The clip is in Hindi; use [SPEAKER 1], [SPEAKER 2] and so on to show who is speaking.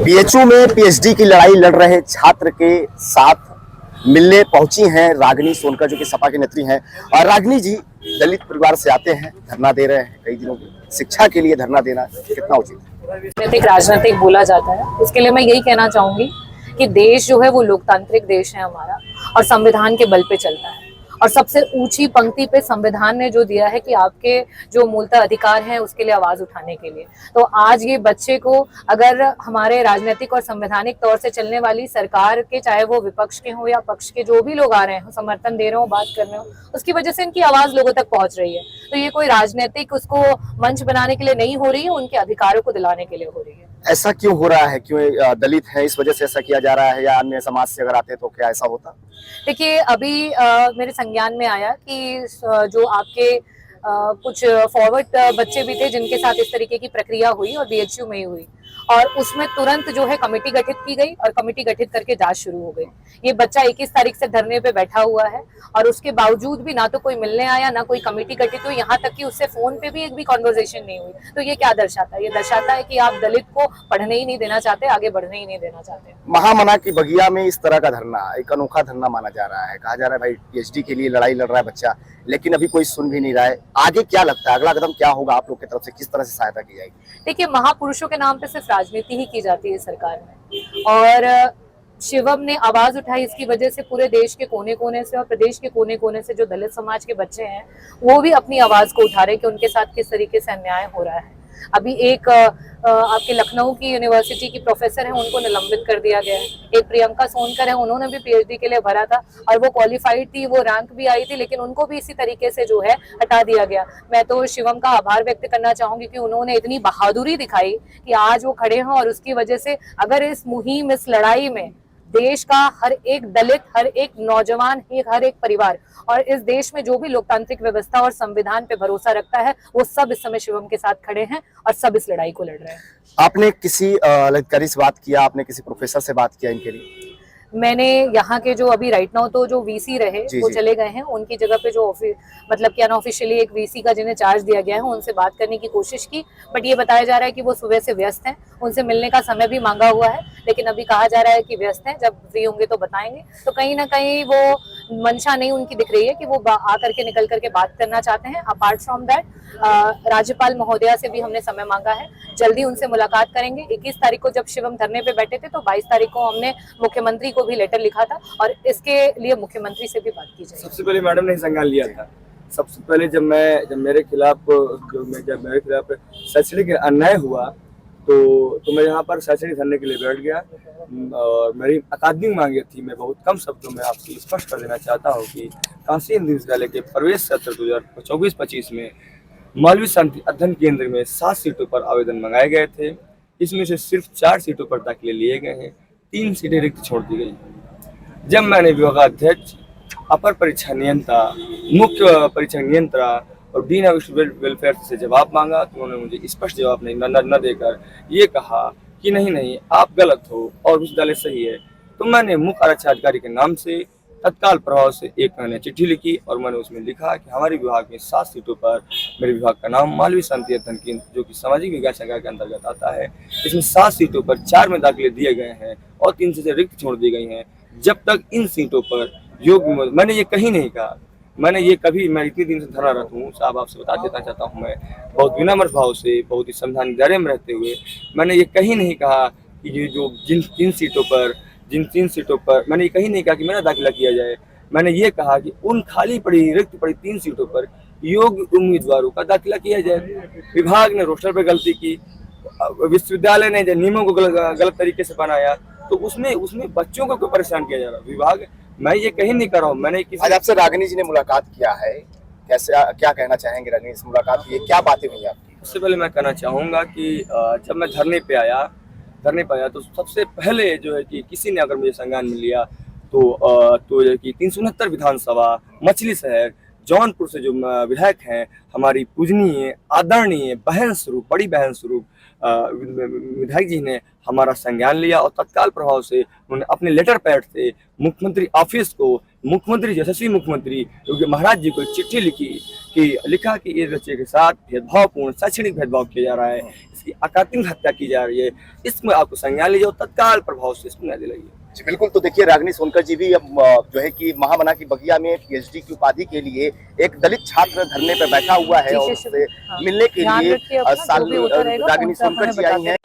[SPEAKER 1] बीएचयू में पीएचडी की लड़ाई लड़ रहे छात्र के साथ मिलने पहुंची हैं रागिनी सोनकर, जो कि सपा की नेत्री हैं। और रागिनी जी दलित परिवार से आते हैं, धरना दे रहे हैं कई दिनों की। शिक्षा के लिए धरना देना कितना उचित है?
[SPEAKER 2] राजनीतिक बोला जाता है, इसके लिए मैं यही कहना चाहूंगी कि देश जो है वो लोकतांत्रिक देश है हमारा, और संविधान के बल पे चलता है। और सबसे ऊंची पंक्ति पे संविधान ने जो दिया है कि आपके जो मूलतः अधिकार हैं उसके लिए आवाज उठाने के लिए। तो आज ये बच्चे को अगर हमारे राजनीतिक और संवैधानिक तौर से चलने वाली सरकार के, चाहे वो विपक्ष के हो या पक्ष के, जो भी लोग आ रहे हैं, समर्थन दे रहे हो, बात कर रहे हो, उसकी वजह से इनकी आवाज लोगों तक पहुंच रही है। तो ये कोई राजनीतिक उसको मंच बनाने के लिए नहीं हो रही है, उनके अधिकारों को दिलाने के लिए हो रही है।
[SPEAKER 1] ऐसा क्यों हो रहा है? क्यों दलित है इस वजह से ऐसा किया जा रहा है, या अन्य समाज से अगर आते तो क्या ऐसा होता?
[SPEAKER 2] देखिए, अभी मेरे संज्ञान में आया कि जो आपके कुछ फॉरवर्ड बच्चे भी थे जिनके साथ इस तरीके की प्रक्रिया हुई, और बीएचयू में ही हुई, और उसमें तुरंत जो है कमेटी गठित की गई और कमेटी गठित करके जांच शुरू हो गई। ये बच्चा 21 तारीख से धरने पे बैठा हुआ है, और उसके बावजूद भी ना तो कोई मिलने आया, ना कोई कमेटी गठित हुई, यहाँ तक कि उससे फोन पे भी एक भी कॉन्वर्सेशन नहीं हुई। तो ये क्या दर्शाता है? ये दर्शाता है कि आप दलित को पढ़ने ही नहीं देना चाहते, आगे बढ़ने ही नहीं देना चाहते।
[SPEAKER 1] महामना की बगिया में इस तरह का धरना एक अनोखा धरना माना जा रहा है। कहा जा रहा है भाई पीएचडी के लिए लड़ाई लड़ रहा है बच्चा, लेकिन अभी कोई सुन भी नहीं रहा है। आगे क्या लगता है, अगला कदम क्या होगा आप लोग की तरफ से? किस तरह से सहायता की जाएगी?
[SPEAKER 2] देखिए, महापुरुषों के नाम पे सिर्फ राजनीति ही की जाती है सरकार में, और शिवम ने आवाज उठाई, इसकी वजह से पूरे देश के कोने कोने से और प्रदेश के कोने कोने से जो दलित समाज के बच्चे हैं वो भी अपनी आवाज को उठा रहे हैं कि उनके साथ किस तरीके से अन्याय हो रहा है। अभी एक आपके लखनऊ की यूनिवर्सिटी की प्रोफेसर है, उनको निलंबित कर दिया गया है। एक प्रियंका सोनकर है, उन्होंने भी पीएचडी के लिए भरा था और वो क्वालिफाइड थी, वो रैंक भी आई थी, लेकिन उनको भी इसी तरीके से जो है हटा दिया गया। मैं तो शिवम का आभार व्यक्त करना चाहूंगी कि उन्होंने इतनी बहादुरी दिखाई कि आज वो खड़े हैं, और उसकी वजह से अगर इस मुहिम, इस लड़ाई में देश का हर एक दलित, हर एक नौजवान, हर एक परिवार और इस देश में जो भी लोकतांत्रिक व्यवस्था और संविधान पे भरोसा रखता है, वो सब इस समय शिवम के साथ खड़े हैं और सब इस लड़ाई को लड़ रहे हैं।
[SPEAKER 1] आपने किसी अधिकारी से बात किया, आपने किसी प्रोफेसर से बात किया इनके लिए?
[SPEAKER 2] मैंने यहाँ के जो अभी राइट नाउ तो जो वीसी रहे वो चले गए हैं, उनकी जगह पे जो मतलब कि अनऑफिशियली एक वीसी का जिन्हें चार्ज दिया गया है, उनसे बात करने की कोशिश की। बट ये बताया जा रहा है कि वो सुबह से व्यस्त हैं, उनसे मिलने का समय भी मांगा हुआ है, लेकिन अभी कहा जा रहा है कि व्यस्त हैं, जब फ्री होंगे तो बताएंगे। तो कहीं ना कहीं वो मंशा नहीं उनकी दिख रही है कि वो आकर के निकल करके बात करना चाहते हैं। अपार्ट फ्रॉम दैट, राज्यपाल महोदया से भी हमने समय मांगा है, जल्दी उनसे मुलाकात करेंगे। 21 तारीख को जब शिवम धरने पे बैठे थे तो 22 तारीख को हमने मुख्यमंत्री को भी लेटर लिखा था, और इसके लिए मुख्यमंत्री से भी बात की जाएगी।
[SPEAKER 3] सबसे पहले मैडम ने संज्ञान लिया था। सबसे पहले जब मेरे खिलाफ शैक्षणिक अन्याय हुआ तो मैं यहाँ पर शैक्षणिक धरने के लिए बैठ गया, और मेरी अकादमिक मांगे थी। मैं बहुत कम शब्दों में आपसे स्पष्ट कर देना चाहता हूँ कि काशी हिंदू विश्वविद्यालय के प्रवेश सत्र 2024-25 में मौलवी शांति अध्ययन केंद्र में 7 सीटों पर आवेदन मंगाए गए थे। इसमें से सिर्फ 4 सीटों पर दाखिले लिए गए हैं, 3 सीटें रिक्त छोड़ दी गई। जब मैंने विभागाध्यक्ष, अपर परीक्षा नियंत्रा, मुख्य परीक्षा नियंत्रा और डीन ऑफ स्टूडेंट वेलफेयर से जवाब मांगा तो उन्होंने मुझे स्पष्ट जवाब न देकर ये कहा कि नहीं आप गलत हो और विश्वविद्यालय सही है। तो मैंने मुख्य आरक्षण अधिकारी के नाम से तत्काल प्रभाव से एक मैंने चिट्ठी लिखी, और मैंने उसमें लिखा कि हमारे विभाग में 7 सीटों पर मेरे विभाग का नाम मौलवी शांति अध्ययन केंद्र, जो कि सामाजिक विकास शाखा के अंतर्गत आता है, इसमें 7 सीटों पर 4 में दाखिले दिए गए हैं और 3 सीटें रिक्त छोड़ दी गई हैं। जब तक इन सीटों पर योग्य, मैंने ये कहीं नहीं कहा, मैं इतने दिन से धरनारत हूँ साहब, आपसे बता देना चाहता हूँ, मैं बहुत विनम्र भाव से, बहुत ही संविधान दायरे में रहते हुए मैंने ये कहीं नहीं कहा कि ये जो जिन 3 सीटों पर मैंने ये कहीं नहीं कहा कि मेरा दाखिला किया जाए। मैंने ये कहा कि उन खाली पड़ी, रिक्त पड़ी 3 सीटों पर योग्य उम्मीदवारों का दाखिला किया जाए। विभाग ने रोस्टर पर गलती की, विश्वविद्यालय ने नियमों को गलत तरीके से बनाया, तो उसमें बच्चों को क्यों परेशान किया जा रहा है? विभाग, मैं ये कहीं नहीं कर रहा हूँ। मैंने
[SPEAKER 1] आज आपसे रागिनी जी ने मुलाकात किया है, कैसे, क्या कहना चाहेंगे? रागिनी से मुलाकात की, क्या बातें हुई आपकी?
[SPEAKER 3] उससे पहले मैं कहना चाहूँगा कि जब मैं धरने पे आया तो सबसे पहले जो है कि किसी ने अगर मुझे संज्ञान में लिया तो जो कि 369 विधानसभा मछली शहर जौनपुर से जो विधायक हैं, हमारी पूजनीय आदरणीय बहन स्वरूप, बड़ी बहन स्वरूप विधायक जी ने हमारा संज्ञान लिया, और तत्काल प्रभाव से उन्होंने अपने लेटर पैड से मुख्यमंत्री ऑफिस को मुख्यमंत्री यशस्वी मुख्यमंत्री योगी महाराज जी को एक चिट्ठी लिखा कि इस बच्चे के साथ भेदभावपूर्ण शैक्षणिक भेदभाव किया जा रहा है, इसकी आकातिक हत्या की जा रही है, इसमें आपको संज्ञान लीजिए और तत्काल प्रभाव से इसको न्याय दिलाइए।
[SPEAKER 1] जी बिल्कुल। तो देखिए रागिनी सोनकर जी भी अब जो है कि महामना की बगिया में पीएचडी की उपाधि के लिए एक दलित छात्र धरने पर बैठा हुआ है और उससे मिलने के लिए रागिनी सोनकर जी आई हैं।